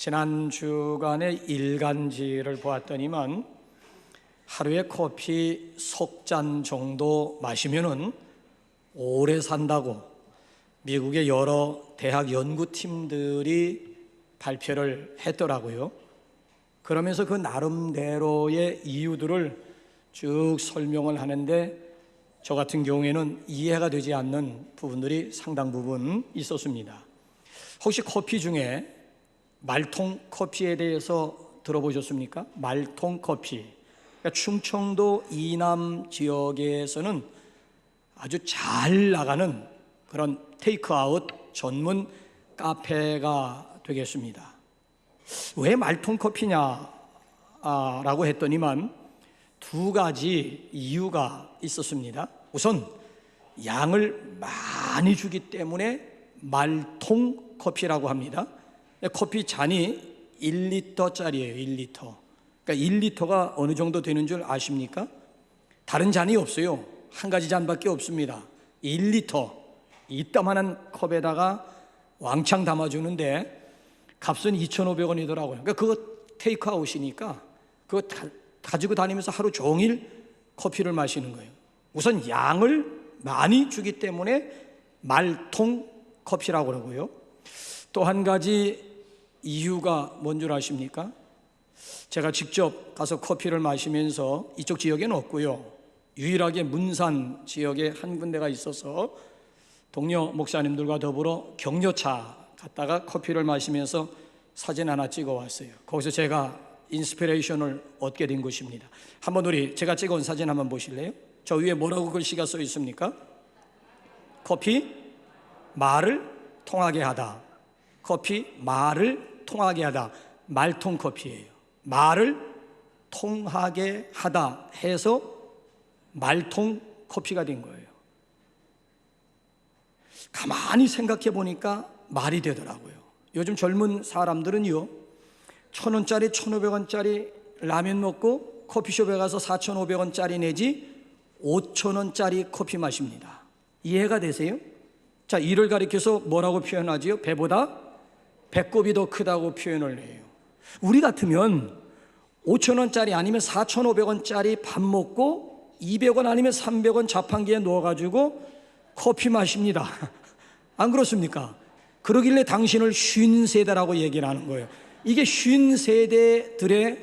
지난 주간의 일간지를 보았더니만 하루에 커피 석 잔 정도 마시면은 오래 산다고 미국의 여러 대학 연구팀들이 발표를 했더라고요. 그러면서 그 나름대로의 이유들을 쭉 설명을 하는데 저 같은 경우에는 이해가 되지 않는 부분들이 상당 부분 있었습니다. 혹시 커피 중에 말통 커피에 대해서 들어보셨습니까? 말통 커피. 그러니까 충청도 이남 지역에서는 아주 잘 나가는 그런 테이크아웃 전문 카페가 되겠습니다. 왜 말통 커피냐라고 했더니만 두 가지 이유가 있었습니다. 우선 양을 많이 주기 때문에 말통 커피라고 합니다. 커피 잔이 1리터짜리예요. 1리터. 그러니까 1리터가 어느 정도 되는 줄 아십니까? 다른 잔이 없어요. 한 가지 잔밖에 없습니다. 1리터 이따만한 컵에다가 왕창 담아주는데 값은 2,500원이더라고요. 그러니까 그거 테이크아웃이니까 그거 가지고 다니면서 하루 종일 커피를 마시는 거예요. 우선 양을 많이 주기 때문에 말통 커피라고 그러고요. 또 한 가지 이유가 뭔 줄 아십니까? 제가 직접 가서 커피를 마시면서 이쪽 지역에는 없고요. 유일하게 문산 지역에 한 군데가 있어서 동료 목사님들과 더불어 격려차 갔다가 커피를 마시면서 사진 하나 찍어 왔어요. 거기서 제가 인스피레이션을 얻게 된 것입니다. 한번 제가 찍어온 사진 한번 보실래요? 저 위에 뭐라고 글씨가 써 있습니까? 커피 말을 통하게 하다. 커피 말을 통하게 하다. 말통 커피예요. 말을 통하게 하다 해서 말통 커피가 된 거예요. 가만히 생각해 보니까 말이 되더라고요. 요즘 젊은 사람들은요 1,000원짜리 1,500원짜리 라면 먹고 커피숍에 가서 4,500원짜리 내지 5,000원짜리 커피 마십니다. 이해가 되세요? 자, 이를 가리켜서 뭐라고 표현하지요? 배보다 배꼽이 더 크다고 표현을 해요. 우리 같으면 5,000원짜리 아니면 4,500원짜리 밥 먹고 200원 아니면 300원 자판기에 넣어가지고 커피 마십니다. 안 그렇습니까? 그러길래 당신을 50세대라고 얘기를 하는 거예요. 이게 50세대들의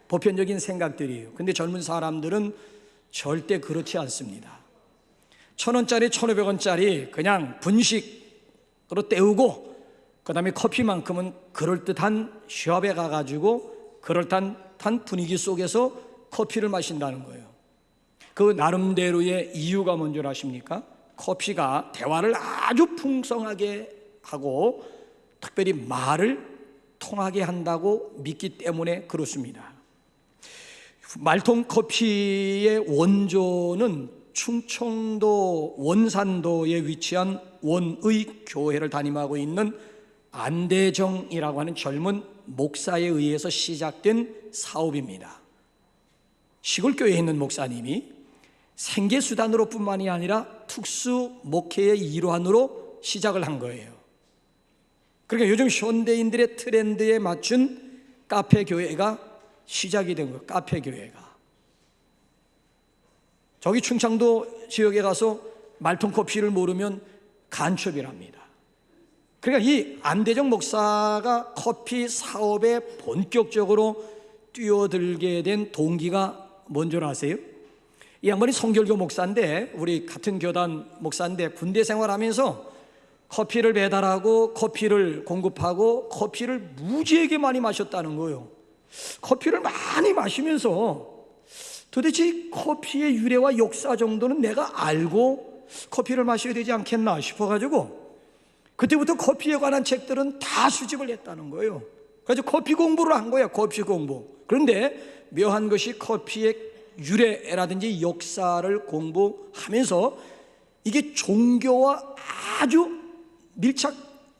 보편적인 생각들이에요. 근데 젊은 사람들은 절대 그렇지 않습니다. 1,000원짜리 1,500원짜리 그냥 분식으로 때우고 그 다음에 커피만큼은 그럴듯한 숍에 가가지고 그럴듯한 분위기 속에서 커피를 마신다는 거예요. 그 나름대로의 이유가 뭔 줄 아십니까? 커피가 대화를 아주 풍성하게 하고 특별히 말을 통하게 한다고 믿기 때문에 그렇습니다. 말통 커피의 원조는 충청도 원산도에 위치한 원의 교회를 담임하고 있는 안대정이라고 하는 젊은 목사에 의해서 시작된 사업입니다. 시골교회에 있는 목사님이 생계수단으로 뿐만이 아니라 특수 목회의 일환으로 시작을 한 거예요. 그러니까 요즘 현대인들의 트렌드에 맞춘 카페 교회가 시작이 된 거예요. 카페 교회가. 저기 충청도 지역에 가서 말통 커피를 모르면 간첩이랍니다. 그러니까 이 안대정 목사가 커피 사업에 본격적으로 뛰어들게 된 동기가 뭔 줄 아세요? 이 양반이 성결교 목사인데 우리 같은 교단 목사인데 군대 생활하면서 커피를 배달하고 커피를 공급하고 커피를 무지하게 많이 마셨다는 거예요. 커피를 많이 마시면서 도대체 커피의 유래와 역사 정도는 내가 알고 커피를 마셔야 되지 않겠나 싶어가지고 그때부터 커피에 관한 책들은 다 수집을 했다는 거예요. 그래서 커피 공부를 한 거예요. 커피 공부. 그런데 묘한 것이 커피의 유래라든지 역사를 공부하면서 이게 종교와 아주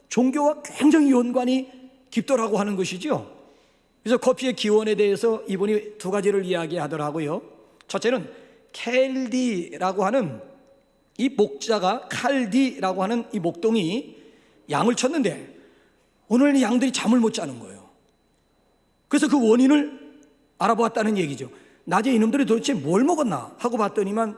종교와 굉장히 연관이 깊더라고 하는 것이죠. 그래서 커피의 기원에 대해서 이분이 두 가지를 이야기하더라고요. 첫째는 켈디라고 하는 이 목자가 칼디라고 하는 이 목동이 양을 쳤는데 오늘 양들이 잠을 못 자는 거예요. 그래서 그 원인을 알아보았다는 얘기죠. 낮에 이놈들이 도대체 뭘 먹었나 하고 봤더니만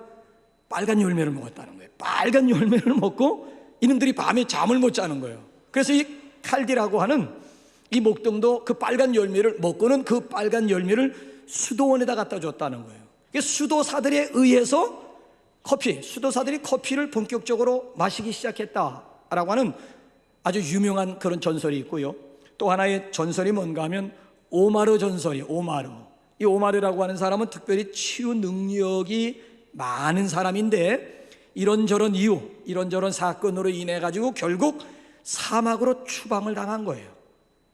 빨간 열매를 먹었다는 거예요. 빨간 열매를 먹고 이놈들이 밤에 잠을 못 자는 거예요. 그래서 이 칼디라고 하는 이 목동도 그 빨간 열매를 먹고는 그 빨간 열매를 수도원에다 갖다 줬다는 거예요. 수도사들에 의해서 수도사들이 커피를 본격적으로 마시기 시작했다라고 하는 아주 유명한 그런 전설이 있고요. 또 하나의 전설이 뭔가 하면 오마르 전설이, 이 오마르라고 하는 사람은 특별히 치유 능력이 많은 사람인데 이런저런 이유, 이런저런 사건으로 인해 가지고 결국 사막으로 추방을 당한 거예요.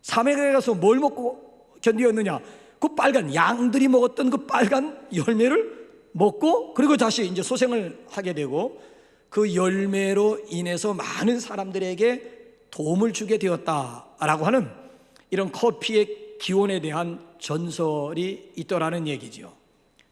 사막에 가서 뭘 먹고 견디었느냐? 그 빨간, 양들이 먹었던 그 빨간 열매를 먹고, 그리고 다시 이제 소생을 하게 되고, 그 열매로 인해서 많은 사람들에게 도움을 주게 되었다라고 하는 이런 커피의 기원에 대한 전설이 있더라는 얘기죠.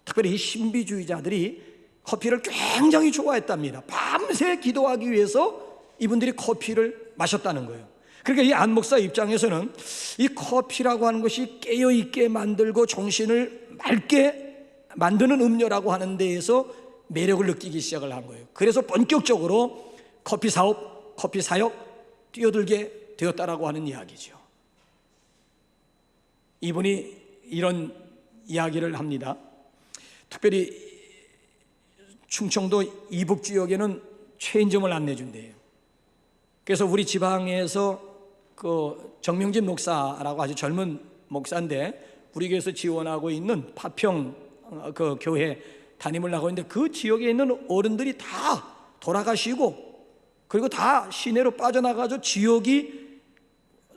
특별히 이 신비주의자들이 커피를 굉장히 좋아했답니다. 밤새 기도하기 위해서 이분들이 커피를 마셨다는 거예요. 그러니까 이 안 목사 입장에서는 이 커피라고 하는 것이 깨어있게 만들고 정신을 맑게 만드는 음료라고 하는 데에서 매력을 느끼기 시작을 한 거예요. 그래서 본격적으로 커피 사업, 커피 사역 뛰어들게 되었다라고 하는 이야기죠. 이분이 이런 이야기를 합니다. 특별히 충청도 이북 지역에는 체인점을 안 내준대요. 그래서 우리 지방에서 그 정명진 목사라고 아주 젊은 목사인데 우리 교회에서 지원하고 있는 파평 그 교회 담임을 하고 있는데 그 지역에 있는 어른들이 다 돌아가시고 그리고 다 시내로 빠져나가서 지역이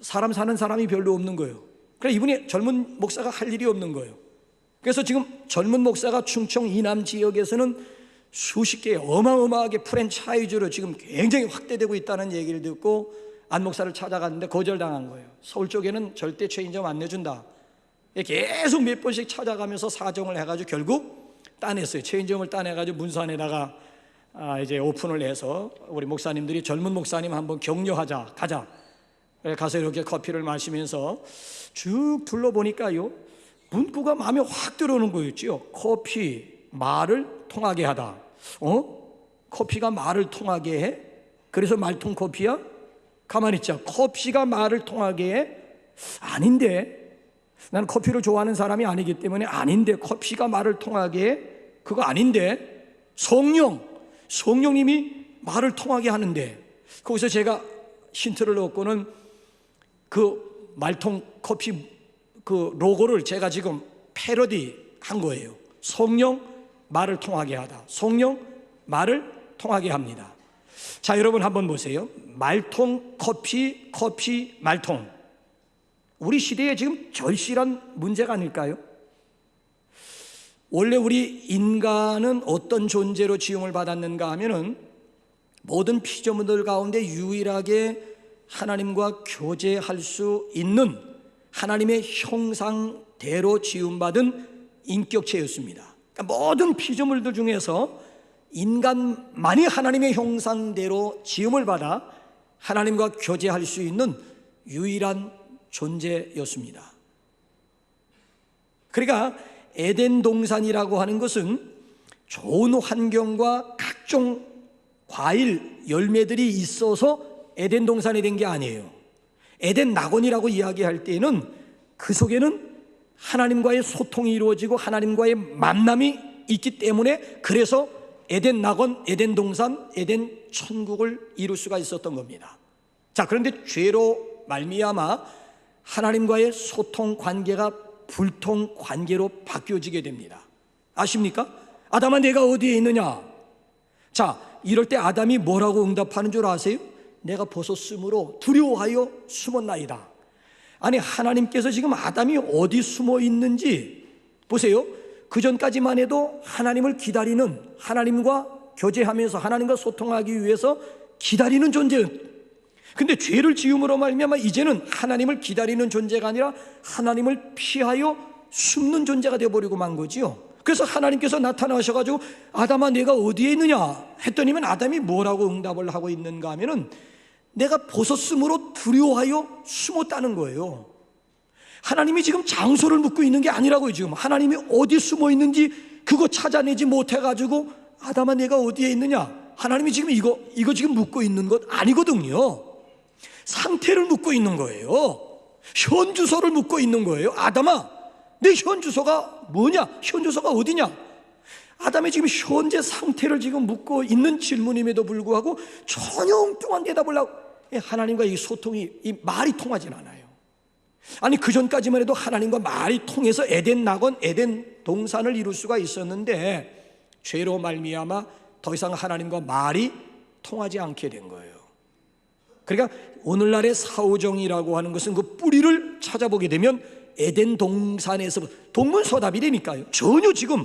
사람 사는 사람이 별로 없는 거예요. 그래서 이분이 젊은 목사가 할 일이 없는 거예요. 그래서 지금 젊은 목사가 충청 이남 지역에서는 수십 개의 어마어마하게 프랜차이즈로 지금 굉장히 확대되고 있다는 얘기를 듣고 안 목사를 찾아갔는데 거절당한 거예요. 서울 쪽에는 절대 체인점 안 내준다. 계속 몇 번씩 찾아가면서 사정을 해가지고 결국 따냈어요. 체인점을 따내가지고 문산에다가 이제 오픈을 해서 우리 목사님들이 젊은 목사님 한번 격려하자, 가자. 가서 이렇게 커피를 마시면서 쭉 둘러보니까요, 문구가 마음에 확 들어오는 거였지요. 커피, 말을 통하게 하다. 커피가 말을 통하게 해? 그래서 말통 커피야? 가만히 있자. 커피가 말을 통하게 해? 아닌데. 나는 커피를 좋아하는 사람이 아니기 때문에 아닌데. 커피가 말을 통하게 해? 그거 아닌데. 성령님이 말을 통하게 하는데. 거기서 제가 힌트를 얻고는 그 말통 커피 그 로고를 제가 지금 패러디 한 거예요. 성령 말을 통하게 하다. 성령 말을 통하게 합니다. 자, 여러분 한번 보세요. 말통 커피, 커피 말통. 우리 시대에 지금 절실한 문제가 아닐까요? 원래 우리 인간은 어떤 존재로 지음을 받았는가 하면은 모든 피조물들 가운데 유일하게 하나님과 교제할 수 있는 하나님의 형상대로 지음받은 인격체였습니다. 그러니까 모든 피조물들 중에서 인간만이 하나님의 형상대로 지음을 받아 하나님과 교제할 수 있는 유일한 존재였습니다. 그러니까 에덴 동산이라고 하는 것은 좋은 환경과 각종 과일, 열매들이 있어서 에덴 동산이 된 게 아니에요. 에덴 낙원이라고 이야기할 때에는 그 속에는 하나님과의 소통이 이루어지고 하나님과의 만남이 있기 때문에 그래서 에덴 낙원, 에덴 동산, 에덴 천국을 이룰 수가 있었던 겁니다. 자, 그런데 죄로 말미암아 하나님과의 소통 관계가 불통 관계로 바뀌어지게 됩니다. 아십니까? 아담아 내가 어디에 있느냐? 자, 이럴 때 아담이 뭐라고 응답하는 줄 아세요? 내가 벗었으므로 두려워하여 숨었나이다. 아니, 하나님께서 지금 아담이 어디 숨어 있는지 보세요. 그 전까지만 해도 하나님을 기다리는, 하나님과 교제하면서 하나님과 소통하기 위해서 기다리는 존재였. 근데 죄를 지음으로 말미암아 이제는 하나님을 기다리는 존재가 아니라 하나님을 피하여 숨는 존재가 되어버리고 만 거지요. 그래서 하나님께서 나타나셔가지고 아담아 내가 어디에 있느냐 했더니만 아담이 뭐라고 응답을 하고 있는가 하면은 내가 벗었으므로 두려워하여 숨었다는 거예요. 하나님이 지금 장소를 묻고 있는 게 아니라고요. 지금 하나님이 어디 숨어 있는지 그거 찾아내지 못해가지고 아담아 내가 어디에 있느냐, 하나님이 지금 이거 지금 묻고 있는 것 아니거든요. 상태를 묻고 있는 거예요. 현 주소를 묻고 있는 거예요. 아담아, 내 현 주소가 뭐냐? 현 주소가 어디냐? 아담의 지금 현재 상태를 지금 묻고 있는 질문임에도 불구하고 전혀 엉뚱한 대답을 하고, 하나님과 이 소통이, 이 말이 통하진 않아요. 아니 그 전까지만 해도 하나님과 말이 통해서 에덴 낙원, 에덴 동산을 이룰 수가 있었는데 죄로 말미암아 더 이상 하나님과 말이 통하지 않게 된 거예요. 그러니까 오늘날의 사후정이라고 하는 것은 그 뿌리를 찾아보게 되면 에덴 동산에서 동문서답이라니까요. 전혀 지금,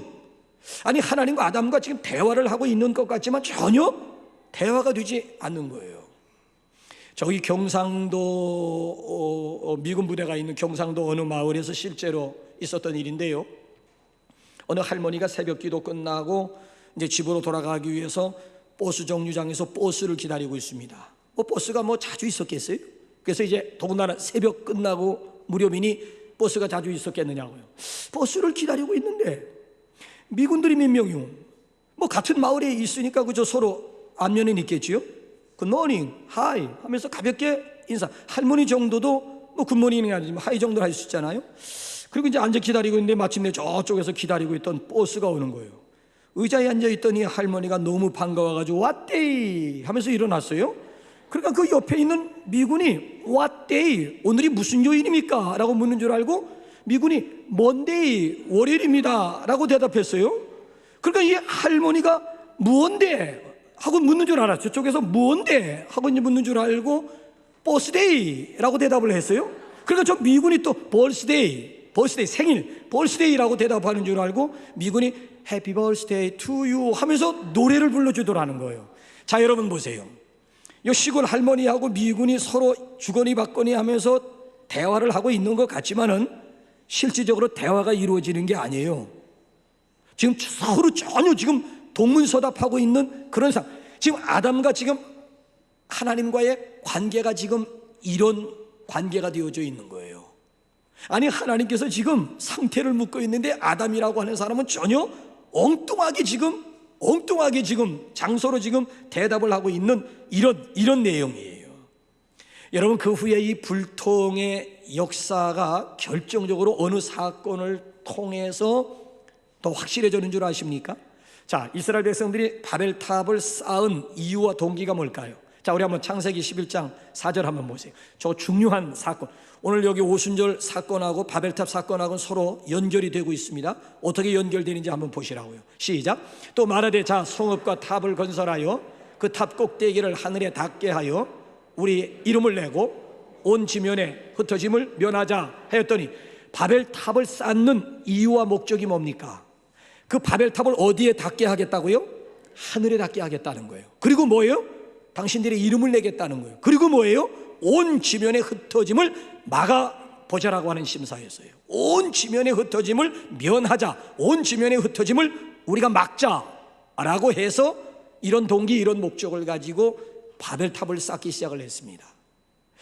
아니 하나님과 아담과 지금 대화를 하고 있는 것 같지만 전혀 대화가 되지 않는 거예요. 저기 경상도 미군 부대가 있는 경상도 어느 마을에서 실제로 있었던 일인데요. 어느 할머니가 새벽 기도 끝나고 이제 집으로 돌아가기 위해서 버스 정류장에서 버스를 기다리고 있습니다. 버스가 자주 있었겠어요? 그래서 이제 더군다나 새벽 끝나고 무렵이니 버스가 자주 있었겠느냐고요. 버스를 기다리고 있는데 미군들이 몇 명이요? 같은 마을에 있으니까 그저 서로 안면은 있겠지요? 굿모닝, 하이 하면서 가볍게 인사. 할머니 정도도 굿모닝이 아니지만 하이 정도는 할 수 있잖아요. 그리고 이제 앉아 기다리고 있는데 마침내 저쪽에서 기다리고 있던 버스가 오는 거예요. 의자에 앉아 있더니 할머니가 너무 반가워가지고 왓데이 하면서 일어났어요. 그러니까 그 옆에 있는 미군이 왓데이, 오늘이 무슨 요일입니까? 라고 묻는 줄 알고 미군이 먼데이, 월요일입니다 라고 대답했어요. 그러니까 이 할머니가 무언데 하고 묻는 줄 알았죠. 저쪽에서 무언데 하고 이제 묻는 줄 알고 버스데이라고 대답을 했어요. 그러니까 저 미군이 또 벌스데이 생일, 벌스데이라고 대답하는 줄 알고 미군이 해피 벌스데이 투 유 하면서 노래를 불러주더라는 거예요. 자, 여러분 보세요. 이 시골 할머니하고 미군이 서로 주거니 받거니 하면서 대화를 하고 있는 것 같지만은 실질적으로 대화가 이루어지는 게 아니에요. 지금 서로 전혀 지금 동문서답하고 있는 그런 상황. 지금 아담과 지금 하나님과의 관계가 지금 이런 관계가 되어져 있는 거예요. 아니 하나님께서 지금 상태를 묻고 있는데 아담이라고 하는 사람은 전혀 엉뚱하게 지금 장소로 지금 대답을 하고 있는 이런 내용이에요. 여러분, 그 후에 이 불통의 역사가 결정적으로 어느 사건을 통해서 더 확실해지는 줄 아십니까? 자, 이스라엘 백성들이 바벨탑을 쌓은 이유와 동기가 뭘까요? 자, 우리 한번 창세기 11장 4절 한번 보세요. 저 중요한 사건, 오늘 여기 오순절 사건하고 바벨탑 사건하고는 서로 연결이 되고 있습니다. 어떻게 연결되는지 한번 보시라고요. 시작. 또 말하되 자, 성읍과 탑을 건설하여 그 탑 꼭대기를 하늘에 닿게 하여 우리 이름을 내고 온 지면에 흩어짐을 면하자 하였더니, 바벨탑을 쌓는 이유와 목적이 뭡니까? 그 바벨탑을 어디에 닿게 하겠다고요? 하늘에 닿게 하겠다는 거예요. 그리고 뭐예요? 당신들의 이름을 내겠다는 거예요. 그리고 뭐예요? 온 지면에 흩어짐을 막아보자라고 하는 심사였어요. 온 지면에 흩어짐을 면하자, 온 지면에 흩어짐을 우리가 막자라고 해서 이런 동기, 이런 목적을 가지고 바벨탑을 쌓기 시작을 했습니다.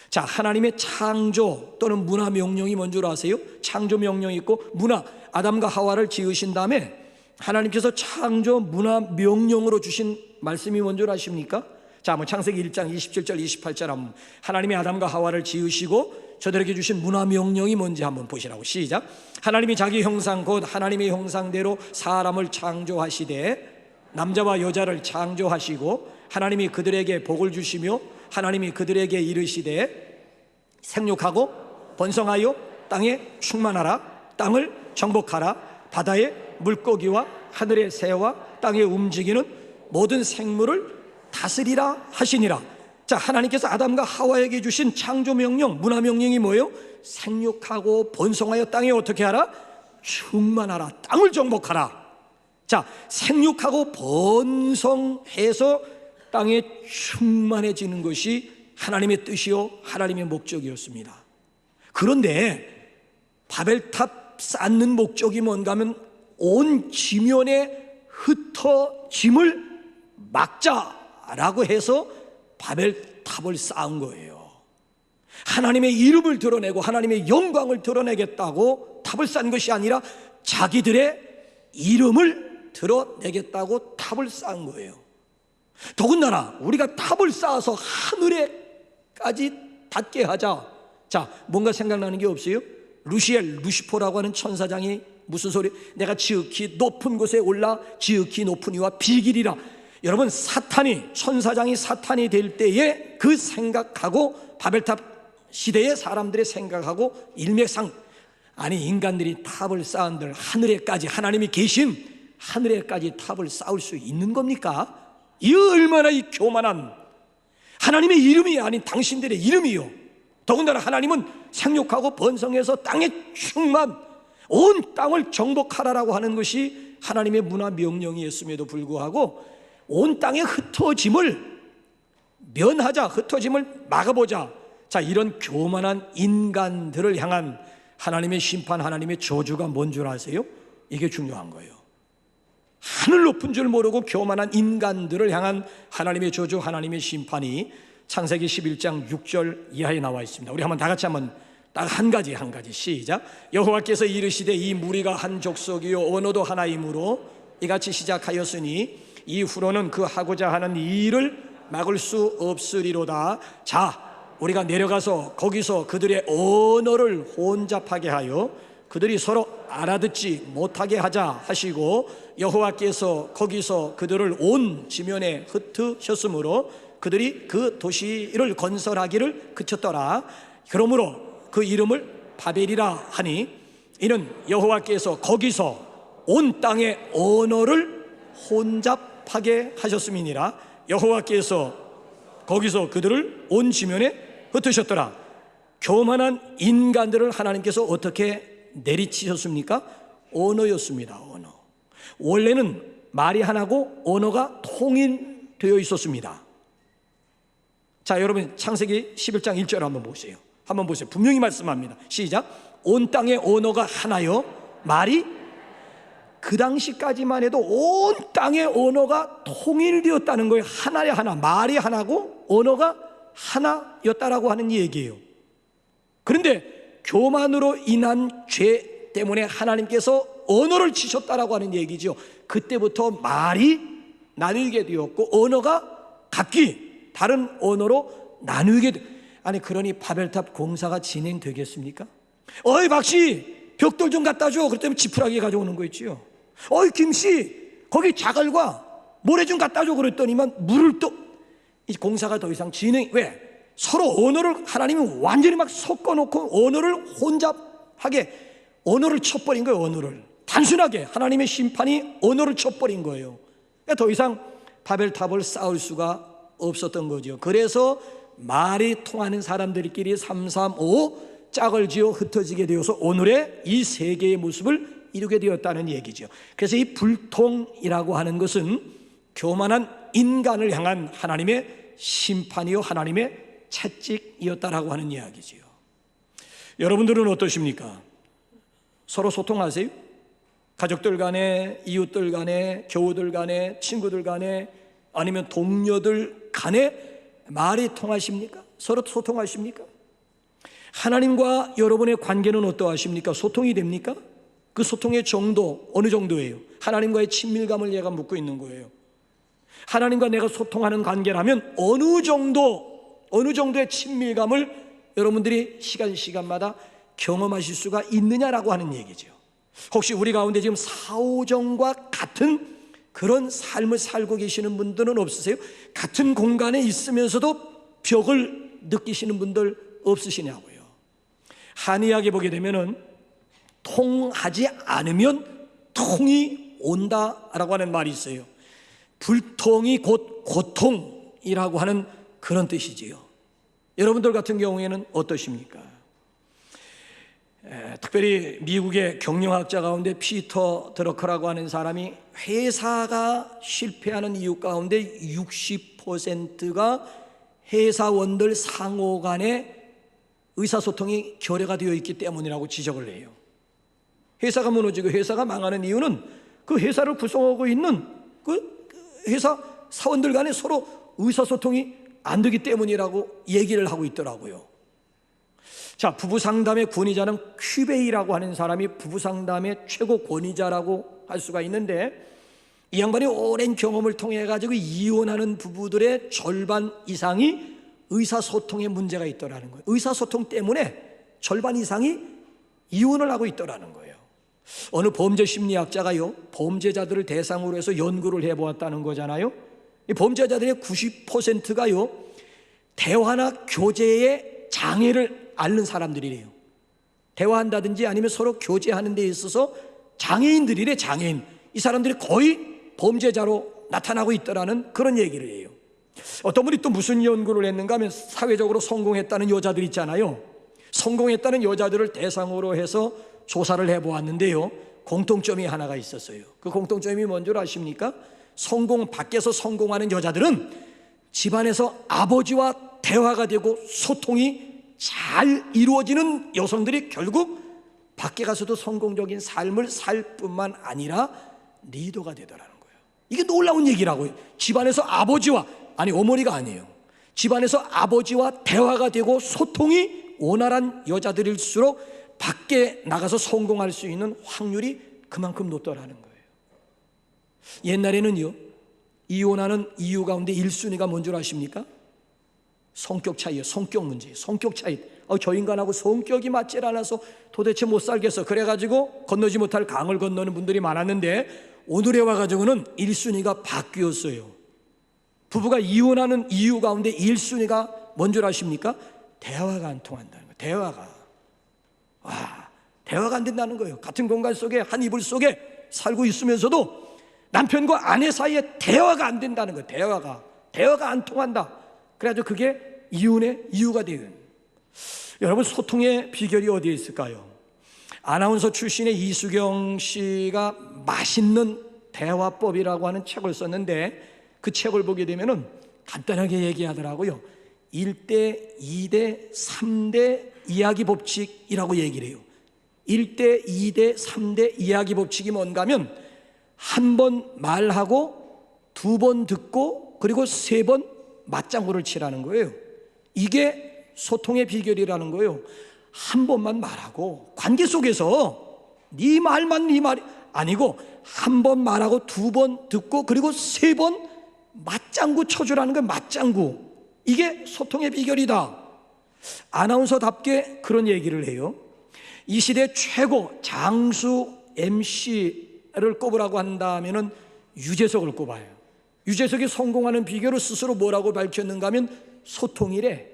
자, 하나님의 창조 또는 문화 명령이 뭔 줄 아세요? 창조 명령이 있고 문화, 아담과 하와를 지으신 다음에 하나님께서 창조 문화 명령으로 주신 말씀이 뭔 줄 아십니까? 자, 한번 창세기 1장 27절 28절 한번, 하나님이 아담과 하와를 지으시고 저들에게 주신 문화 명령이 뭔지 한번 보시라고. 시작. 하나님이 자기 형상 곧 하나님의 형상대로 사람을 창조하시되 남자와 여자를 창조하시고 하나님이 그들에게 복을 주시며 하나님이 그들에게 이르시되 생육하고 번성하여 땅에 충만하라, 땅을 정복하라, 바다의 물고기와 하늘의 새와 땅에 움직이는 모든 생물을 다스리라 하시니라. 자, 하나님께서 아담과 하와에게 주신 창조 명령, 문화 명령이 뭐예요? 생육하고 번성하여 땅에 어떻게 하라? 충만하라, 땅을 정복하라. 자, 생육하고 번성해서 땅에 충만해지는 것이 하나님의 뜻이요 하나님의 목적이었습니다. 그런데 바벨탑 쌓는 목적이 뭔가 하면 온 지면에 흩어짐을 막자라고 해서 바벨탑을 쌓은 거예요. 하나님의 이름을 드러내고 하나님의 영광을 드러내겠다고 탑을 쌓은 것이 아니라 자기들의 이름을 드러내겠다고 탑을 쌓은 거예요. 더군다나 우리가 탑을 쌓아서 하늘에까지 닿게 하자. 자, 뭔가 생각나는 게 없어요? 루시포라고 하는 천사장이 무슨 소리? 내가 지극히 높은 곳에 올라 지극히 높은 이와 비길이라. 여러분, 천사장이 사탄이 될 때에 그 생각하고 바벨탑 시대의 사람들의 생각하고 일맥상, 아니 인간들이 탑을 쌓은들 하늘에까지, 하나님이 계신 하늘에까지 탑을 쌓을 수 있는 겁니까? 이 얼마나 이 교만한, 하나님의 이름이 아닌 당신들의 이름이요. 더군다나 하나님은 생육하고 번성해서 땅에 충만, 온 땅을 정복하라라고 하는 것이 하나님의 문화 명령이었음에도 불구하고 온 땅의 흩어짐을 면하자, 흩어짐을 막아보자. 자, 이런 교만한 인간들을 향한 하나님의 심판, 하나님의 저주가 뭔 줄 아세요? 이게 중요한 거예요. 하늘 높은 줄 모르고 교만한 인간들을 향한 하나님의 저주, 하나님의 심판이 창세기 11장 6절 이하에 나와 있습니다. 우리 한번 다 같이 한번 딱 한 가지 시작. 여호와께서 이르시되 이 무리가 한 족속이요 언어도 하나이므로 이같이 시작하였으니 이후로는 그 하고자 하는 일을 막을 수 없으리로다. 자, 우리가 내려가서 거기서 그들의 언어를 혼잡하게 하여 그들이 서로 알아듣지 못하게 하자 하시고, 여호와께서 거기서 그들을 온 지면에 흩으셨으므로 그들이 그 도시를 건설하기를 그쳤더라. 그러므로 그 이름을 바벨이라 하니 이는 여호와께서 거기서 온 땅의 언어를 혼잡하게 하셨음이니라. 여호와께서 거기서 그들을 온 지면에 흩으셨더라. 교만한 인간들을 하나님께서 어떻게 내리치셨습니까? 언어였습니다. 언어. 원래는 말이 하나고 언어가 통일되어 있었습니다. 자, 여러분 창세기 11장 1절 한번 보세요. 한번 보세요. 분명히 말씀합니다. 시작. 온 땅의 언어가 하나요, 말이, 그 당시까지만 해도 온 땅의 언어가 통일되었다는 거예요. 하나에 하나, 말이 하나고 언어가 하나였다라고 하는 얘기예요. 그런데 교만으로 인한 죄 때문에 하나님께서 언어를 치셨다라고 하는 얘기죠. 그때부터 말이 나누게 되었고 언어가 각기 다른 언어로 나누게 되었고, 아니 그러니 바벨탑 공사가 진행되겠습니까? 어이 박씨, 벽돌 좀 갖다 줘. 그랬더니 지푸라기 가져오는 거 있지요. 어이 김씨, 거기 자갈과 모래 좀 갖다 줘. 그랬더니만 물을 또, 이 공사가 더 이상 왜? 서로 언어를 하나님이 완전히 막 섞어놓고 언어를 혼잡하게 언어를 쳐버린 거예요. 언어를 단순하게 하나님의 심판이 언어를 쳐버린 거예요. 더 이상 바벨탑을 쌓을 수가 없었던 거죠. 그래서 말이 통하는 사람들끼리 335 짝을 지어 흩어지게 되어서 오늘의 이 세계의 모습을 이루게 되었다는 얘기죠. 그래서 이 불통이라고 하는 것은 교만한 인간을 향한 하나님의 심판이요 하나님의 채찍이었다라고 하는 이야기지요. 여러분들은 어떠십니까? 서로 소통하세요? 가족들 간에, 이웃들 간에, 교우들 간에, 친구들 간에, 아니면 동료들 간에 말이 통하십니까? 서로 소통하십니까? 하나님과 여러분의 관계는 어떠하십니까? 소통이 됩니까? 그 소통의 정도 어느 정도예요? 하나님과의 친밀감을 얘가 묻고 있는 거예요. 하나님과 내가 소통하는 관계라면 어느 정도의 친밀감을 여러분들이 시간마다 경험하실 수가 있느냐라고 하는 얘기죠. 혹시 우리 가운데 지금 사오정과 같은 그런 삶을 살고 계시는 분들은 없으세요? 같은 공간에 있으면서도 벽을 느끼시는 분들 없으시냐고요. 한의학에 보게 되면은 통하지 않으면 통이 온다라고 하는 말이 있어요. 불통이 곧 고통이라고 하는 그런 뜻이지요. 여러분들 같은 경우에는 어떠십니까? 특별히 미국의 경영학자 가운데 피터 드러커라고 하는 사람이 회사가 실패하는 이유 가운데 60%가 회사원들 상호 간의 의사소통이 결여가 되어 있기 때문이라고 지적을 해요. 회사가 무너지고 회사가 망하는 이유는 그 회사를 구성하고 있는 그 회사 사원들 간에 서로 의사소통이 안 되기 때문이라고 얘기를 하고 있더라고요. 자, 부부 상담의 권위자는 퀴베이라고 하는 사람이 부부 상담의 최고 권위자라고 할 수가 있는데, 이 양반이 오랜 경험을 통해 가지고 이혼하는 부부들의 절반 이상이 의사소통에 문제가 있더라는 거예요. 의사소통 때문에 절반 이상이 이혼을 하고 있더라는 거예요. 어느 범죄 심리학자가요, 범죄자들을 대상으로 해서 연구를 해보았다는 거잖아요. 이 범죄자들의 90%가요 대화나 교제의 장애를 앓는 사람들이래요. 대화한다든지 아니면 서로 교제하는 데 있어서 장애인들이래. 장애인. 이 사람들이 거의 범죄자로 나타나고 있더라는 그런 얘기를 해요. 어떤 분이 또 무슨 연구를 했는가 하면, 사회적으로 성공했다는 여자들 있잖아요. 성공했다는 여자들을 대상으로 해서 조사를 해보았는데요, 공통점이 하나가 있었어요. 그 공통점이 뭔 줄 아십니까? 밖에서 성공하는 여자들은 집안에서 아버지와 대화가 되고 소통이 잘 이루어지는 여성들이 결국 밖에 가서도 성공적인 삶을 살 뿐만 아니라 리더가 되더라는 거예요. 이게 놀라운 얘기라고요. 집안에서 어머니가 아니에요. 집안에서 아버지와 대화가 되고 소통이 원활한 여자들일수록 밖에 나가서 성공할 수 있는 확률이 그만큼 높더라는 거예요. 옛날에는요, 이혼하는 이유 가운데 1순위가 뭔 줄 아십니까? 성격 차이예요. 성격 문제예요. 성격 차이. 저 인간하고 성격이 맞질 않아서 도대체 못 살겠어. 그래가지고 건너지 못할 강을 건너는 분들이 많았는데, 오늘에 와가지고는 1순위가 바뀌었어요. 부부가 이혼하는 이유 가운데 1순위가 뭔 줄 아십니까? 대화가 안 통한다는 거예요. 대화가 안 된다는 거예요. 같은 공간 속에, 한 이불 속에 살고 있으면서도 남편과 아내 사이에 대화가 안 된다는 거예요. 대화가 안 통한다. 그래가지고 그게 이혼의 이유가 돼요. 여러분, 소통의 비결이 어디에 있을까요? 아나운서 출신의 이수경 씨가 맛있는 대화법이라고 하는 책을 썼는데, 그 책을 보게 되면은 간단하게 얘기하더라고요. 1대, 2대, 3대 이야기 법칙이라고 얘기를 해요. 1대, 2대, 3대 이야기 법칙이 뭔가 하면, 한 번 말하고 2번 듣고 그리고 3번 맞장구를 치라는 거예요. 이게 소통의 비결이라는 거예요. 한 번만 말하고, 관계 속에서 네 말만 네 말이 아니고 한 번 말하고 2번 듣고 그리고 3번 맞장구 쳐주라는 거예요. 맞장구. 이게 소통의 비결이다. 아나운서답게 그런 얘기를 해요. 이 시대 최고 장수 MC를 꼽으라고 한다면은 유재석을 꼽아요. 유재석이 성공하는 비결을 스스로 뭐라고 밝혔는가 하면 소통이래.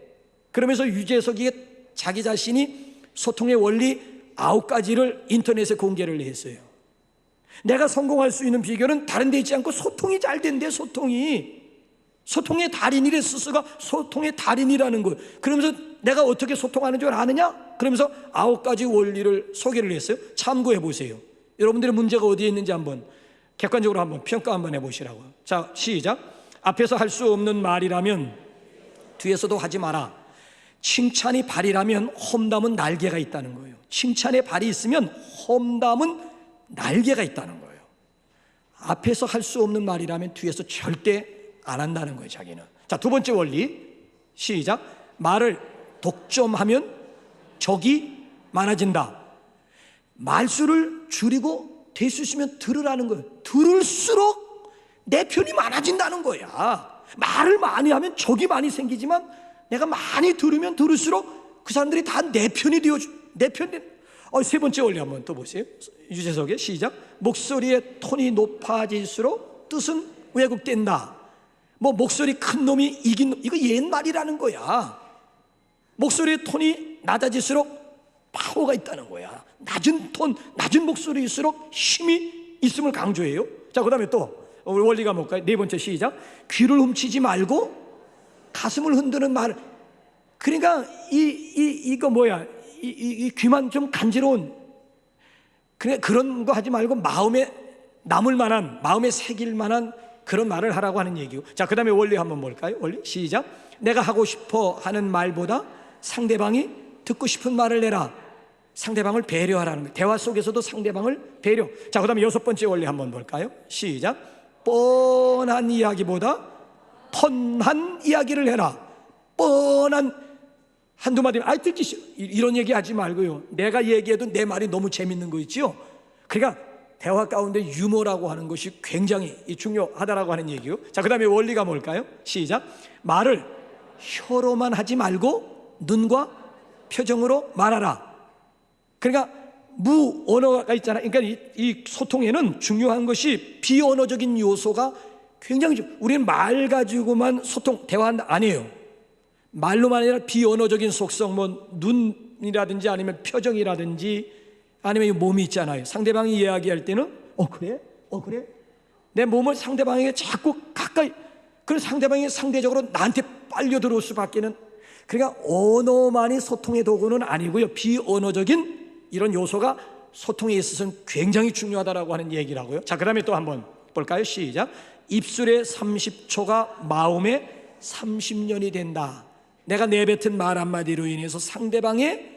그러면서 유재석이 자기 자신이 소통의 원리 9가지를 인터넷에 공개를 했어요. 내가 성공할 수 있는 비결은 다른 데 있지 않고 소통이 잘 된대. 소통의 달인이래. 스스로가 소통의 달인이라는 거예요. 그러면서 내가 어떻게 소통하는 줄 아느냐? 그러면서 9가지 원리를 소개를 했어요. 참고해 보세요. 여러분들의 문제가 어디에 있는지 한번 객관적으로 한번 평가 한번 해보시라고요. 자, 시작. 앞에서 할 수 없는 말이라면 뒤에서도 하지 마라. 칭찬이 발이라면 험담은 날개가 있다는 거예요. 칭찬에 발이 있으면 험담은 날개가 있다는 거예요. 앞에서 할 수 없는 말이라면 뒤에서 절대 안 한다는 거예요, 자기는. 자, 2번째 원리. 시작. 말을 독점하면 적이 많아진다. 말수를 줄이고 될 수 있으면 들으라는 거예요. 들을수록 내 편이 많아진다는 거야. 말을 많이 하면 적이 많이 생기지만 내가 많이 들으면 들을수록 그 사람들이 다 내 편이 되어줘. 내 편이. 3번째 원리 한번 또 보세요. 유재석의 시작. 목소리의 톤이 높아질수록 뜻은 왜곡된다. 목소리 큰 놈이 이긴 놈, 이거 옛말이라는 거야. 목소리의 톤이 낮아질수록 파워가 있다는 거야. 낮은 톤, 낮은 목소리일수록 힘이 있음을 강조해요. 자, 그 다음에 또 우리 원리가 뭘까요? 4번째 시작. 귀를 훔치지 말고 가슴을 흔드는 말. 그러니까 이거 뭐야? 이 귀만 좀 간지러운, 그런 거 하지 말고 마음에 남을 만한, 마음에 새길 만한 그런 말을 하라고 하는 얘기고. 자, 그 다음에 원리 한번 볼까요? 원리 시작. 내가 하고 싶어 하는 말보다 상대방이 듣고 싶은 말을 내라. 상대방을 배려하라는 거예요. 대화 속에서도 상대방을 배려. 자, 그 다음에 6번째 원리 한번 볼까요? 시작. 뻔한 이야기보다 펀한 이야기를 해라. 뻔한, 한두 마디 듣기 싫어 이런 얘기 하지 말고요. 내가 얘기해도 내 말이 너무 재밌는 거 있죠. 그러니까 대화 가운데 유머라고 하는 것이 굉장히 중요하다라고 하는 얘기요. 자, 그 다음에 원리가 뭘까요? 시작. 말을 혀로만 하지 말고 눈과 표정으로 말하라. 그러니까 무언어가 있잖아요. 그러니까 이 소통에는 중요한 것이 비언어적인 요소가 굉장히 우리는 말 가지고만 소통, 대화 아니에요. 말로만 아니라 비언어적인 속성, 뭐 눈이라든지 아니면 표정이라든지 아니면 몸이 있잖아요. 상대방이 이야기할 때는 그래? 그래? 내 몸을 상대방에게 자꾸 가까이, 그런 상대방이 상대적으로 나한테 빨려 들어올 수밖에는. 그러니까 언어만이 소통의 도구는 아니고요. 비언어적인 이런 요소가 소통에 있어서는 굉장히 중요하다라고 하는 얘기라고요. 자, 그 다음에 또 한번 볼까요? 시작. 입술의 30초가 마음의 30년이 된다. 내가 내뱉은 말 한마디로 인해서 상대방의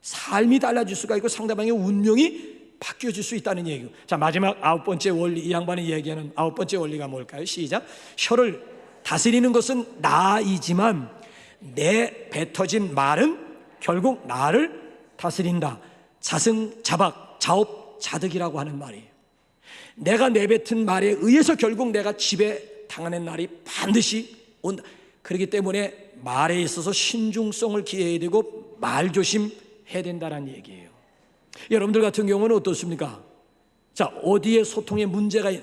삶이 달라질 수가 있고 상대방의 운명이 바뀌어질 수 있다는 얘기고. 자, 마지막 9번째 원리, 이 양반이 얘기하는 9번째 원리가 뭘까요? 시작. 혀를 다스리는 것은 나이지만 내 뱉어진 말은 결국 나를 다스린다. 자승자박, 자업자득이라고 하는 말이에요. 내가 내뱉은 말에 의해서 결국 내가 지배당하는 날이 반드시 온다. 그렇기 때문에 말에 있어서 신중성을 기해야 되고 말조심해야 된다는 얘기예요. 여러분들 같은 경우는 어떻습니까? 자, 어디에 소통에 문제가,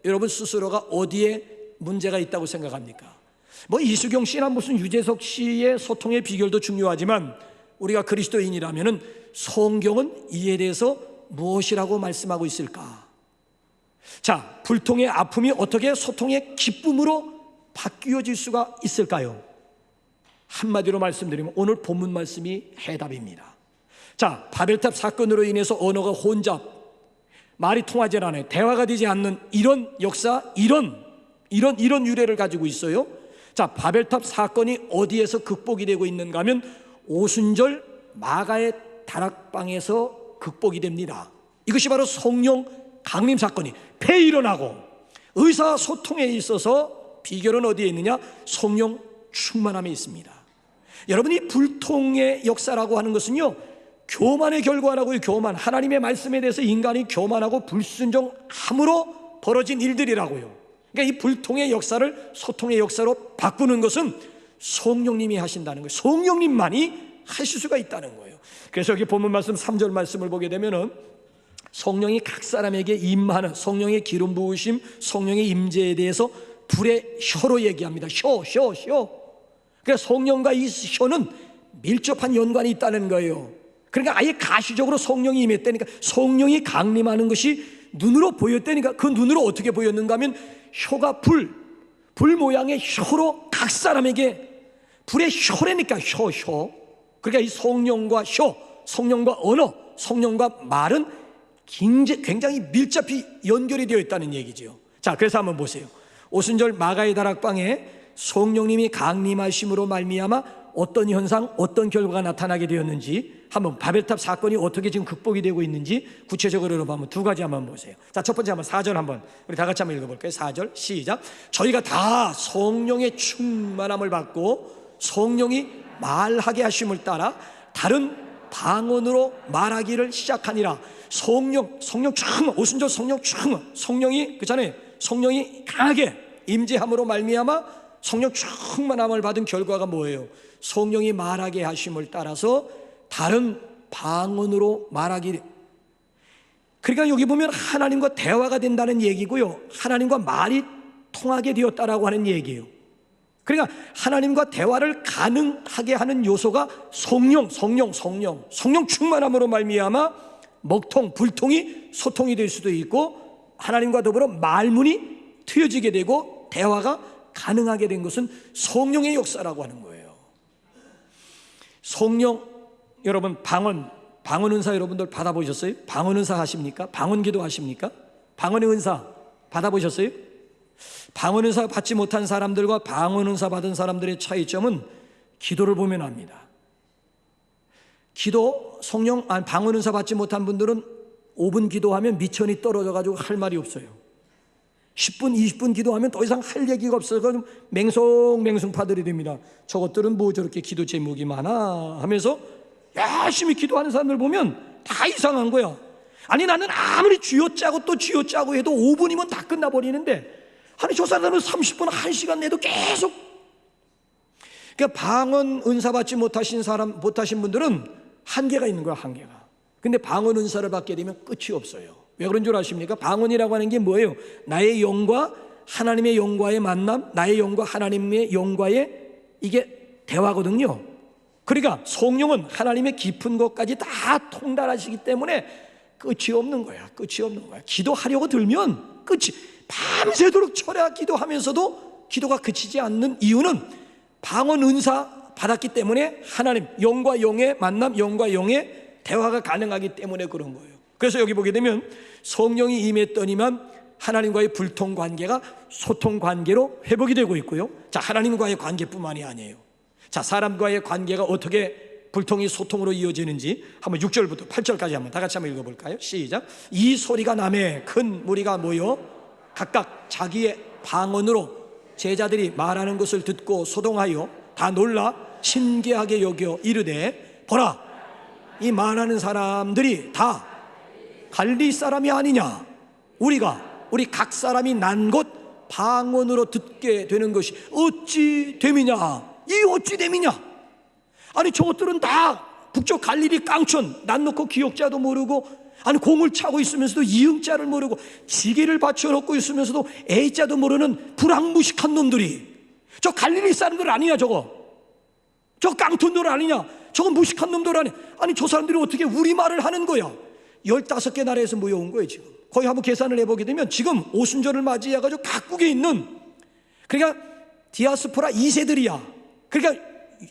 여러분 스스로가 어디에 문제가 있다고 생각합니까? 뭐 이수경 씨나 무슨 유재석 씨의 소통의 비결도 중요하지만 우리가 그리스도인이라면은 성경은 이에 대해서 무엇이라고 말씀하고 있을까? 자, 불통의 아픔이 어떻게 소통의 기쁨으로 바뀌어질 수가 있을까요? 한마디로 말씀드리면 오늘 본문 말씀이 해답입니다. 자, 바벨탑 사건으로 인해서 언어가 혼잡, 말이 통하지 않아요. 대화가 되지 않는 이런 역사, 이런 유래를 가지고 있어요. 자, 바벨탑 사건이 어디에서 극복이 되고 있는가 하면 오순절 마가의 다락방에서 극복이 됩니다. 이것이 바로 성령 강림 사건이 폐 일어나고 의사소통에 있어서 비결은 어디에 있느냐? 성령 충만함에 있습니다. 여러분, 이 불통의 역사라고 하는 것은요, 교만의 결과라고요. 교만, 하나님의 말씀에 대해서 인간이 교만하고 불순종함으로 벌어진 일들이라고요. 그러니까 이 불통의 역사를 소통의 역사로 바꾸는 것은 성령님이 하신다는 거예요. 성령님만이 하실 수가 있다는 거예요. 그래서 여기 본문 말씀 3절 말씀을 보게 되면은 성령이 각 사람에게 임하는 성령의 기름 부으심, 성령의 임재에 대해서 불의 혀로 얘기합니다. 혀. 그러니까 성령과 이 혀는 밀접한 연관이 있다는 거예요. 그러니까 아예 가시적으로 성령이 임했다니까, 성령이 강림하는 것이 눈으로 보였다니까. 그 눈으로 어떻게 보였는가 하면 혀가 불 모양의 혀로 각 사람에게, 불의 혀라니까. 혀. 그러니까 이 성령과 혀, 성령과 언어, 성령과 말은 굉장히 밀접히 연결이 되어 있다는 얘기죠. 자, 그래서 한번 보세요. 오순절 마가의 다락방에 성령님이 강림하심으로 말미암아 어떤 현상, 어떤 결과가 나타나게 되었는지, 한번 바벨탑 사건이 어떻게 지금 극복이 되고 있는지 구체적으로 한번 두 가지 한번 보세요. 자, 첫 번째 한번 4절 한번 우리 다 같이 한번 읽어볼까요? 4절 시작. 저희가 다 성령의 충만함을 받고 성령이 말하게 하심을 따라 다른 방언으로 말하기를 시작하니라. 성령 충만, 오순절 성령 충만, 성령이 그잖아요. 성령이 강하게 임재함으로 말미암아 성령 충만함을 받은 결과가 뭐예요? 성령이 말하게 하심을 따라서 다른 방언으로 말하기. 그러니까 여기 보면 하나님과 대화가 된다는 얘기고요, 하나님과 말이 통하게 되었다라고 하는 얘기예요. 그러니까 하나님과 대화를 가능하게 하는 요소가 성령 충만함으로 말미암아 먹통, 불통이 소통이 될 수도 있고, 하나님과 더불어 말문이 트여지게 되고 대화가 가능하게 된 것은 성령의 역사라고 하는 거예요. 성령, 여러분 방언 은사 여러분들 받아보셨어요? 방언 은사 하십니까? 방언 기도 하십니까? 방언의 은사 받아보셨어요? 방언 은사 받지 못한 사람들과 방언 은사 받은 사람들의 차이점은 기도를 보면 압니다. 방언 은사 받지 못한 분들은 5분 기도하면 미천이 떨어져 가지고 할 말이 없어요. 10분, 20분 기도하면 더 이상 할 얘기가 없어서 맹송맹송파들이 됩니다. 저것들은 뭐 저렇게 기도 제목이 많아 하면서 열심히 기도하는 사람들 보면 다 이상한 거야. 아니 나는 아무리 쥐어짜고 또 쥐어짜고 해도 5분이면 다 끝나버리는데, 아니 저 사람은 30분, 1시간 내도 계속. 그러니까 방언 은사 받지 못하신 분들은 한계가 있는 거야, 한계가. 근데 방언 은사를 받게 되면 끝이 없어요. 왜 그런 줄 아십니까? 방언이라고 하는 게 뭐예요? 나의 영과 하나님의 영과의 만남, 나의 영과 하나님의 영과의 이게 대화거든요. 그러니까 성령은 하나님의 깊은 것까지 다 통달하시기 때문에 끝이 없는 거야. 끝이 없는 거야. 기도하려고 들면 끝이, 밤새도록 철야 기도하면서도 기도가 그치지 않는 이유는 방언 은사 받았기 때문에 하나님 영과 영의 만남, 영과 영의 대화가 가능하기 때문에 그런 거예요. 그래서 여기 보게 되면 성령이 임했더니만 하나님과의 불통 관계가 소통 관계로 회복이 되고 있고요. 자, 하나님과의 관계뿐만이 아니에요. 자, 사람과의 관계가 어떻게 불통이 소통으로 이어지는지 한번 6절부터 8절까지 한번 다 같이 한번 읽어볼까요? 시작. 이 소리가 나매 큰 무리가 모여 각각 자기의 방언으로 제자들이 말하는 것을 듣고 소동하여 다 놀라 신기하게 여겨 이르되, 보라, 이 말하는 사람들이 다 갈릴리 사람이 아니냐? 우리 각 사람이 난 곳 방언으로 듣게 되는 것이 어찌 됨이냐? 이 어찌 됨이냐? 아니 저것들은 다 북쪽 갈릴리 깡촌, 난 놓고 기억자도 모르고, 아니 공을 차고 있으면서도 이응자를 모르고 지게를 받쳐놓고 있으면서도 A자도 모르는 불황무식한 놈들이, 저 갈릴리 사람들 아니냐? 저 깡촌들 아니냐? 저건 무식한 놈들 아니냐? 아니 저 사람들이 어떻게 우리말을 하는 거야? 15개 나라에서 모여온 거예요. 지금 거의 한번 계산을 해보게 되면 지금 오순절을 맞이해가지고 각국에 있는, 그러니까 디아스포라 2세들이야. 그러니까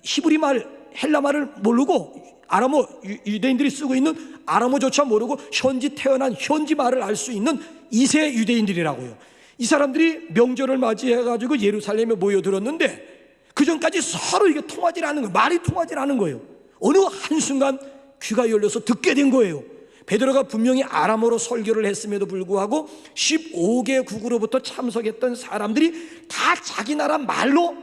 히브리말, 헬라말을 모르고 아람어, 유대인들이 쓰고 있는 아람어조차 모르고 현지 태어난 현지 말을 알 수 있는 2세 유대인들이라고요. 이 사람들이 명절을 맞이해가지고 예루살렘에 모여들었는데 그 전까지 서로 이게 통하지 않는 거예요. 말이 통하지 않는 거예요. 어느 한순간 귀가 열려서 듣게 된 거예요. 베드로가 분명히 아람어로 설교를 했음에도 불구하고 15개국으로부터 참석했던 사람들이 다 자기 나라 말로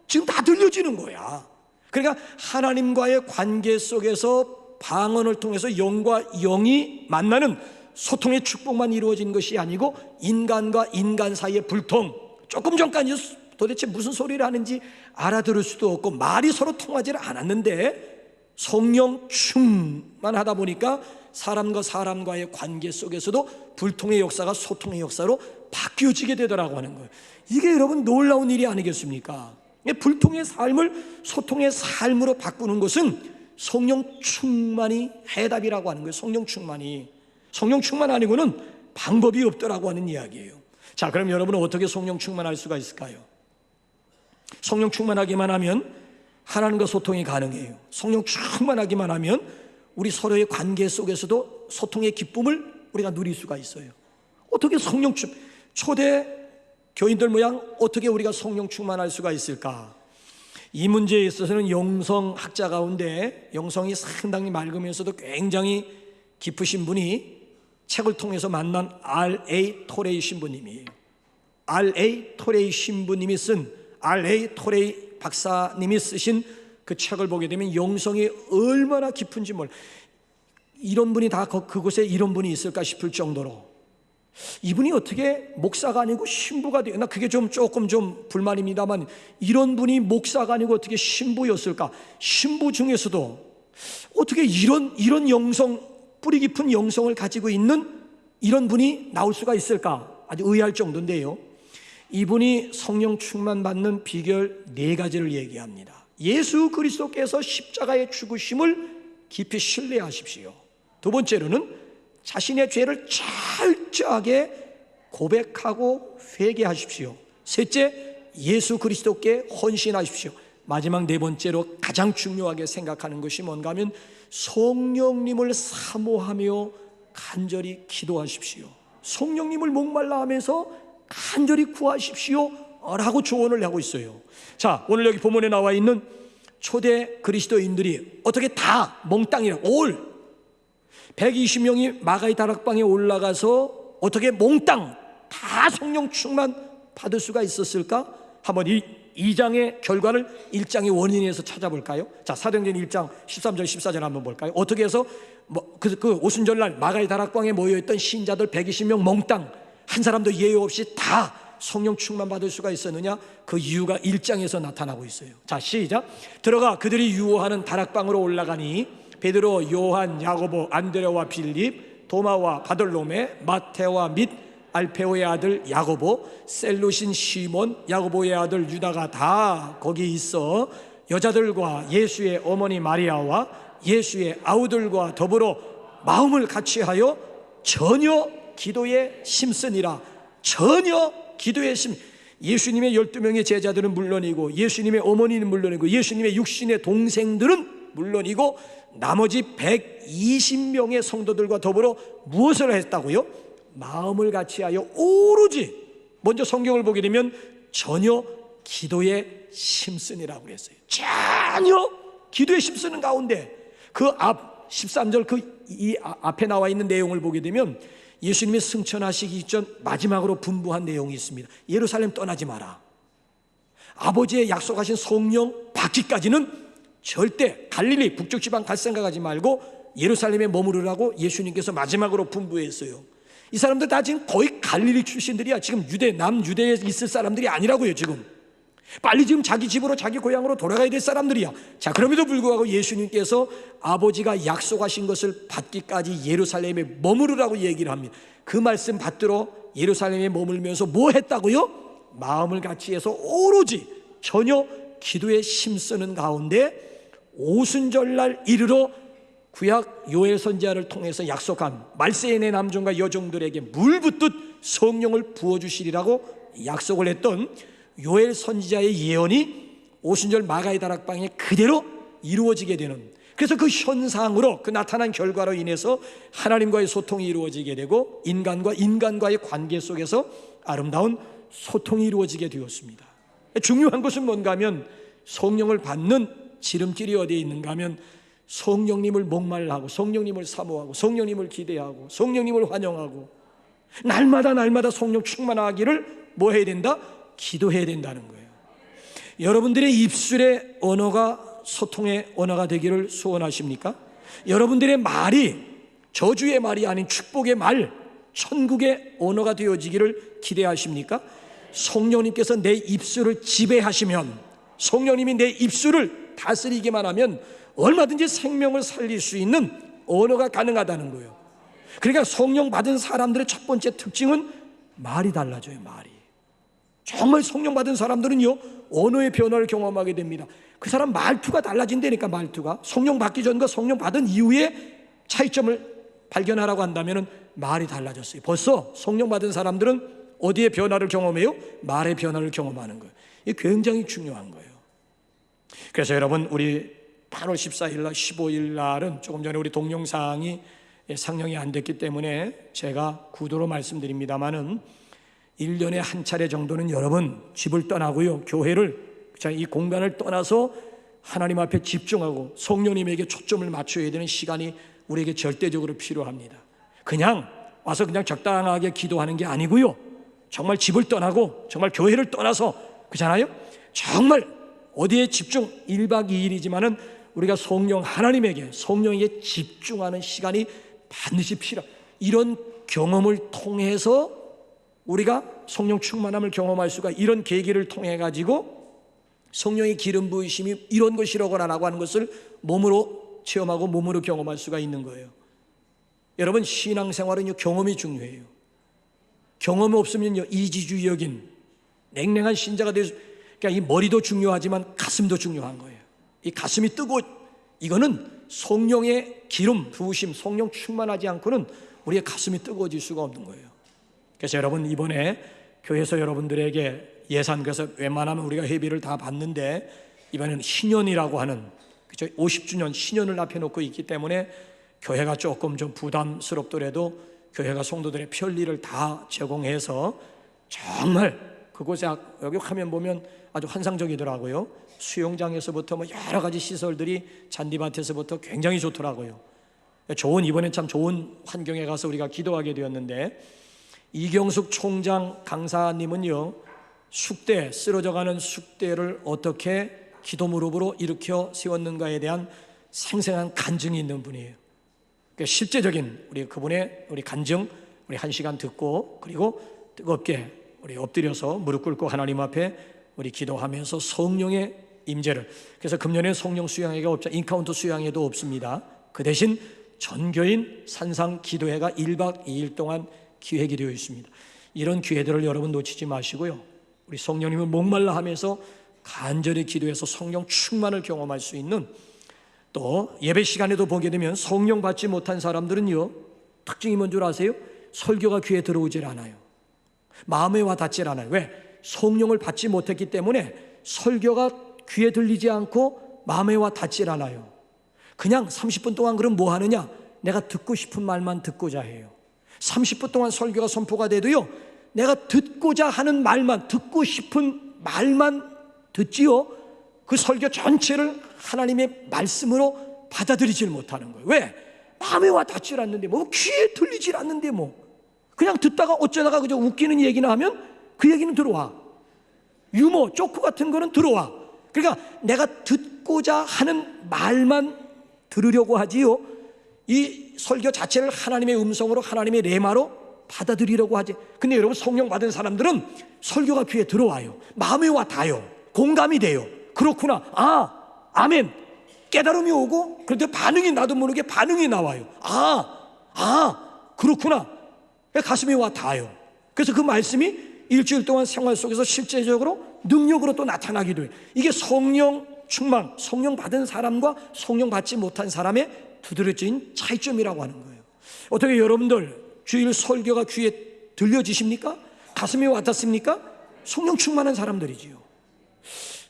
지금 다 들려지는 거야. 그러니까 하나님과의 관계 속에서 방언을 통해서 영과 영이 만나는 소통의 축복만 이루어진 것이 아니고 인간과 인간 사이의 불통, 조금 전까지 도대체 무슨 소리를 하는지 알아들을 수도 없고 말이 서로 통하지 않았는데 성령 충만하다 보니까 사람과 사람과의 관계 속에서도 불통의 역사가 소통의 역사로 바뀌어지게 되더라고 하는 거예요. 이게 여러분 놀라운 일이 아니겠습니까? 불통의 삶을 소통의 삶으로 바꾸는 것은 성령 충만이 해답이라고 하는 거예요. 성령 충만 아니고는 방법이 없더라고 하는 이야기예요. 자, 그럼 여러분은 어떻게 성령 충만할 수가 있을까요? 성령 충만하기만 하면 하나님과 소통이 가능해요. 성령 충만하기만 하면 우리 서로의 관계 속에서도 소통의 기쁨을 우리가 누릴 수가 있어요. 어떻게 성령 초대 교인들 모양 어떻게 우리가 성령 충만할 수가 있을까? 이 문제에 있어서는 영성학자 가운데 영성이 상당히 맑으면서도 굉장히 깊으신 분이 책을 통해서 만난 R.A. 토레이 신부님이에요. R.A. 토레이 신부님이 쓴, R.A. 토레이 박사님이 쓰신 그 책을 보게 되면 영성이 얼마나 깊은지 몰라. 이런 분이 다 그곳에 이런 분이 있을까 싶을 정도로, 이분이 어떻게 목사가 아니고 신부가 되어, 나 그게 조금 불만입니다만, 이런 분이 목사가 아니고 어떻게 신부였을까? 신부 중에서도 어떻게 이런 영성, 뿌리 깊은 영성을 가지고 있는 이런 분이 나올 수가 있을까? 아주 의아할 정도인데요. 이분이 성령 충만 받는 비결 4가지를 얘기합니다. 예수 그리스도께서 십자가의 죽으심을 깊이 신뢰하십시오. 두 번째로는 자신의 죄를 철저하게 고백하고 회개하십시오. 셋째, 예수 그리스도께 헌신하십시오. 마지막 4번째로 가장 중요하게 생각하는 것이 뭔가 하면 성령님을 사모하며 간절히 기도하십시오. 성령님을 목말라 하면서 간절히 구하십시오 라고 조언을 하고 있어요. 자, 오늘 여기 본문에 나와 있는 초대 그리스도인들이 어떻게 다 몽땅이라, 120명이 마가의 다락방에 올라가서 어떻게 몽땅 다 다 성령 충만 받을 수가 있었을까? 한번 이 2장의 결과를 1장의 원인에서 찾아볼까요? 자, 사도행전 1장 13절 14절 한번 볼까요? 어떻게 해서 그 오순절날 마가의 다락방에 모여있던 신자들 120명 몽땅 한 사람도 예외 없이 다 성령 충만 받을 수가 있었느냐? 그 이유가 1장에서 나타나고 있어요. 자, 시작. 들어가 그들이 유호하는 다락방으로 올라가니 베드로, 요한, 야고보, 안드레와 빌립, 도마와 바돌로메, 마테와 및 알페오의 아들 야고보, 셀루신 시몬, 야고보의 아들 유다가 다 거기 있어 여자들과 예수의 어머니 마리아와 예수의 아우들과 더불어 마음을 같이하여 전혀 기도에 힘쓰니라. 전혀 기도에 힘. 예수님의 12명의 제자들은 물론이고 예수님의 어머니는 물론이고 예수님의 육신의 동생들은 물론이고 나머지 120명의 성도들과 더불어 무엇을 했다고요? 마음을 같이하여 오로지, 먼저 성경을 보게 되면 전혀 기도에 힘쓰니라고 그랬어요. 전혀 기도에 힘쓰는 가운데 그 앞 13절 이 앞에 나와 있는 내용을 보게 되면 예수님이 승천하시기 전 마지막으로 분부한 내용이 있습니다. 예루살렘 떠나지 마라. 아버지의 약속하신 성령 받기까지는 절대 갈릴리 북쪽 지방 갈 생각하지 말고 예루살렘에 머무르라고 예수님께서 마지막으로 분부했어요. 이 사람들 다 지금 거의 갈릴리 출신들이야. 지금 남유대에 있을 사람들이 아니라고요. 지금 빨리 지금 자기 집으로 자기 고향으로 돌아가야 될 사람들이야. 자, 그럼에도 불구하고 예수님께서 아버지가 약속하신 것을 받기까지 예루살렘에 머무르라고 얘기를 합니다. 그 말씀 받들어 예루살렘에 머물면서 뭐 했다고요? 마음을 같이 해서 오로지 전혀 기도에 힘쓰는 가운데 오순절날 이르러 구약 요엘 선지자를 통해서 약속한 말세인의 남종과 여종들에게 물 붓듯 성령을 부어주시리라고 약속을 했던 요엘 선지자의 예언이 오순절 마가의 다락방에 그대로 이루어지게 되는, 그래서 그 현상으로 그 나타난 결과로 인해서 하나님과의 소통이 이루어지게 되고 인간과의 관계 속에서 아름다운 소통이 이루어지게 되었습니다. 중요한 것은 뭔가 하면 성령을 받는 지름길이 어디에 있는가 하면 성령님을 목말라하고 성령님을 사모하고 성령님을 기대하고 성령님을 환영하고 날마다 성령 충만하기를 뭐 해야 된다? 기도해야 된다는 거예요. 여러분들의 입술의 언어가 소통의 언어가 되기를 소원하십니까? 여러분들의 말이 저주의 말이 아닌 축복의 말, 천국의 언어가 되어지기를 기대하십니까? 성령님께서 내 입술을 지배하시면, 성령님이 내 입술을 다스리기만 하면 얼마든지 생명을 살릴 수 있는 언어가 가능하다는 거예요. 그러니까 성령 받은 사람들의 첫 번째 특징은 말이 달라져요. 말이 정말 성령 받은 사람들은요 언어의 변화를 경험하게 됩니다. 그 사람 말투가 달라진다니까. 말투가 성령 받기 전과 성령 받은 이후에 차이점을 발견하라고 한다면 말이 달라졌어요. 벌써 성령 받은 사람들은 어디에 변화를 경험해요? 말의 변화를 경험하는 거예요. 이게 굉장히 중요한 거예요. 그래서 여러분, 우리 8월 14일 날 15일 날은 조금 전에 우리 동영상이 상영이 안 됐기 때문에 제가 구도로 말씀드립니다마는 1년에 한 차례 정도는 여러분 집을 떠나고요, 교회를, 이 공간을 떠나서 하나님 앞에 집중하고 성령님에게 초점을 맞춰야 되는 시간이 우리에게 절대적으로 필요합니다. 그냥 와서 그냥 적당하게 기도하는 게 아니고요, 정말 집을 떠나고 정말 교회를 떠나서, 그렇잖아요? 정말 어디에 집중, 1박 2일이지만은 우리가 성령 하나님에게, 성령에게 집중하는 시간이 반드시 이런 경험을 통해서 우리가 성령 충만함을 경험할 수가, 이런 계기를 통해 가지고 성령의 기름 부으심이 이런 것이로구나라고 하는 것을 몸으로 체험하고 몸으로 경험할 수가 있는 거예요. 여러분, 신앙생활은 경험이 중요해요. 경험이 없으면요 이지주의적인 냉랭한 신자가 될 수, 그러니까 이 머리도 중요하지만 가슴도 중요한 거예요. 이 가슴이 뜨고, 이거는 성령의 기름 부으심, 성령 충만하지 않고는 우리의 가슴이 뜨거워질 수가 없는 거예요. 그래서 여러분, 이번에 교회에서 여러분들에게 예산, 그래서 웬만하면 우리가 회비를 다 받는데 이번에는 신년이라고 하는, 그죠? 50주년 신년을 앞에 놓고 있기 때문에 교회가 조금 좀 부담스럽더라도 교회가 성도들의 편리를 다 제공해서 정말 그곳에, 여기 화면 보면 아주 환상적이더라고요. 수영장에서부터 뭐 여러 가지 시설들이, 잔디밭에서부터 굉장히 좋더라고요. 이번엔 참 좋은 환경에 가서 우리가 기도하게 되었는데, 이경숙 총장 강사님은요, 숙대, 쓰러져가는 숙대를 어떻게 기도 무릎으로 일으켜 세웠는가에 대한 생생한 간증이 있는 분이에요. 그러니까 실제적인 그분의 간증 우리 1시간 듣고, 그리고 뜨겁게 우리 엎드려서 무릎 꿇고 하나님 앞에 우리 기도하면서 성령의 임재를, 그래서 금년에 성령 수양회가 없죠. 인카운터 수양회도 없습니다. 그 대신 전교인 산상 기도회가 1박 2일 동안 기획이 되어 있습니다. 이런 기회들을 여러분 놓치지 마시고요, 우리 성령님을 목말라 하면서 간절히 기도해서 성령 충만을 경험할 수 있는, 또 예배 시간에도 보게 되면 성령 받지 못한 사람들은요, 특징이 뭔 줄 아세요? 설교가 귀에 들어오질 않아요. 마음에 와 닿질 않아요. 왜? 성령을 받지 못했기 때문에 설교가 귀에 들리지 않고 마음에 와 닿질 않아요. 그냥 30분 동안 그럼 뭐 하느냐? 내가 듣고 싶은 말만 듣고자 해요. 30분 동안 설교가 선포가 돼도요, 내가 듣고자 하는 말만, 듣고 싶은 말만 듣지요, 그 설교 전체를 하나님의 말씀으로 받아들이질 못하는 거예요. 왜? 마음에 와 닿질 않는데, 귀에 들리질 않는데, 그냥 듣다가 어쩌다가 그저 웃기는 얘기나 하면 그 얘기는 들어와. 유머, 조크 같은 거는 들어와. 그러니까 내가 듣고자 하는 말만 들으려고 하지요, 이 설교 자체를 하나님의 음성으로, 하나님의 레마로 받아들이려고 하지. 근데 여러분, 성령 받은 사람들은 설교가 귀에 들어와요. 마음에 와 닿아요. 공감이 돼요. 그렇구나, 아멘, 깨달음이 오고, 그런데 반응이, 나도 모르게 반응이 나와요. 그렇구나, 가슴에 와 닿아요. 그래서 그 말씀이 일주일 동안 생활 속에서 실제적으로 능력으로 또 나타나기도 해요. 이게 성령 충만, 성령 받은 사람과 성령 받지 못한 사람의 두드러진 차이점이라고 하는 거예요. 어떻게 여러분들 주일 설교가 귀에 들려지십니까? 가슴에 와닿습니까? 성령 충만한 사람들이지요.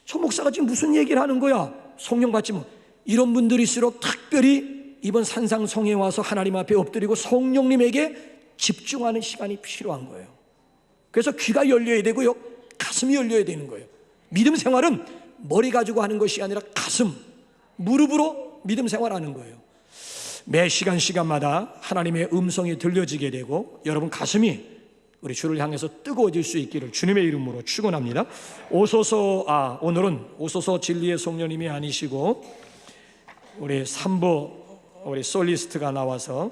저 목사가 지금 무슨 얘기를 하는 거야? 성령 받지 못. 이런 분들일수록 특별히 이번 산상성에 와서 하나님 앞에 엎드리고 성령님에게 집중하는 시간이 필요한 거예요. 그래서 귀가 열려야 되고요, 가슴이 열려야 되는 거예요. 믿음 생활은 머리 가지고 하는 것이 아니라 가슴, 무릎으로 믿음 생활하는 거예요. 매 시간마다 하나님의 음성이 들려지게 되고, 여러분 가슴이 우리 주를 향해서 뜨거워질 수 있기를 주님의 이름으로 축원합니다. 오늘은 오소서 진리의 성령님이 아니시고 우리 3부 우리 솔리스트가 나와서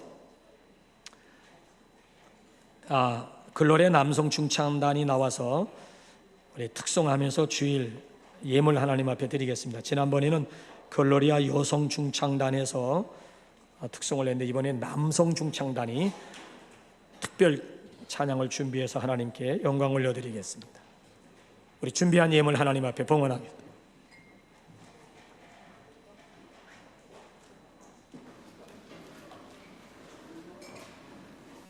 글로리아 남성 중창단이 나와서 우리 특송하면서 주일 예물 하나님 앞에 드리겠습니다. 지난번에는 글로리아 여성 중창단에서 특송을 했는데, 이번에 남성 중창단이 특별 찬양을 준비해서 하나님께 영광을 올려드리겠습니다. 우리 준비한 예물 하나님 앞에 봉헌합니다.